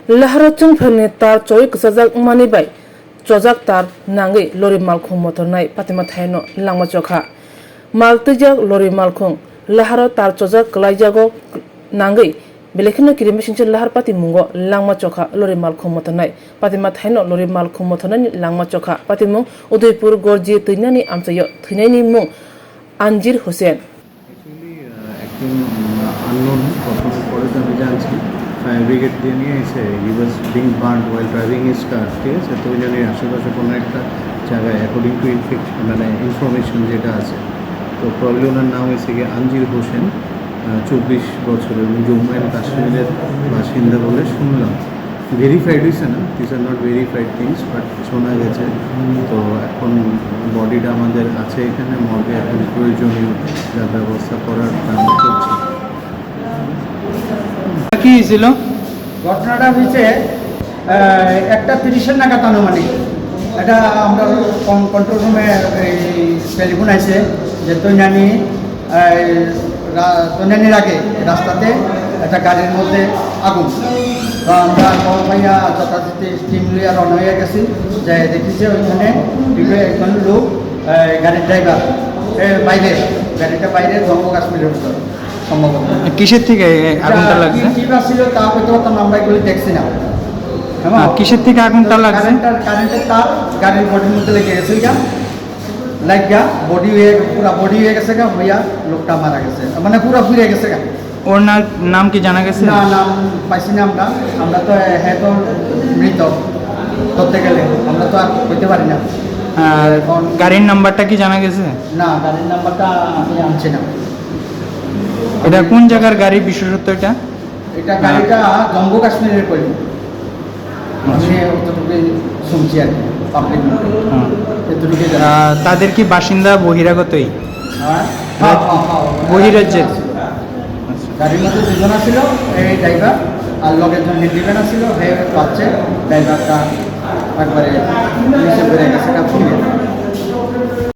Laharachung phane tar choi ksajak mani bai chojak tar nangai lori malkhung motornai patima thaino langma chokha maltijak lori malkhung laharo tar chojak klaijago nangai belekhin kirim sinche lahar pati mungo langma chokha lori malkhung motornai patima thaino lori malkhung motornai langma chokha patimung Udaipur gorji tuinani amchayo thinaini mung Anjir Hussain একজন unknown ঘটনার পরে তো আমি জানছি fire brigade দিয়ে নিয়ে এসে he was being burn while driving his car, ঠিক আছে। তো ওই জন্য আশেপাশে কোনো একটা জায়গায় অ্যাকর্ডিং টু ইনফরমেশন যেটা আছে, তো প্রবলি ওনার নাম হয়েছে গিয়ে আনজির হোসেন, 24 বছর এবং জম্মু অ্যান্ড কাশ্মীরের বাসিন্দা বলে শুনলাম। ভেরিফাইড হয়েছে না, this are not verified things, but শোনা গেছে। তো এখন বডিটা আমাদের আছে এখানে মর্গে, এখন প্রয়োজনীয় যা ব্যবস্থা করার আমরা করছি। কি ছিল ঘটনাটা হয়েছে 1:30 নাগাদ আনুমানিক। এটা আমরা কন্ট্রোল রুমে টেলিফোন আছে যে তৈনানির আগে রাস্তাতে একটা গাড়ির মধ্যে আগুন। তো আমরা খবর পাইয়া যথাযথ টিম লিয়া রওনা হয়ে গেছি, যে দেখি যে ওইখানে একজন লোক গাড়ির ড্রাইভার বাইরে, গাড়িটা বাইরে জম্মু কাশ্মীরের ভিতর সম্ভবত। কিসের থেকে আগুনটা লাগছে? কি ছিল তা হয়তো আমরা এগুলো দেখছি না। কিসের থেকে আগুনটা লাগছে? কারেন্টের তার গাড়ির বডির মধ্যে লেগে গেছে, লাগিয়া বডি হয়ে গেছে গা, হইয়া লোকটা মারা গেছে, মানে পুরো ফিরে গেছে গা। ওর নাম কি জানা গেছে? না, নাম পাইছি না আমরা তো হ্যাঁ তো মৃত ধরতে গেলে আমরা তো আর হইতে পারি না। আর গাড়ির নাম্বারটা কি জানা গেছে? না, গাড়ির নাম্বারটা আমি আনছি না। এটা কোন জায়গার গাড়ি বিশেষত্ব? এটা গাড়িটা জম্মু কাশ্মীরের করি, আমি অতটুকু শুনছি আর কি পাবলিক। তাদের কি বাসিন্দা বহিরাগতই? বহিরাজ্যের? গাড়ির মধ্যে দুজন ছিল, এই ড্রাইভার আর লগের জন হেন্ডিম্যান ছিল, হে পাচ্ছে ড্রাইভারটা একবারে নিচে বেড়ে গেছে।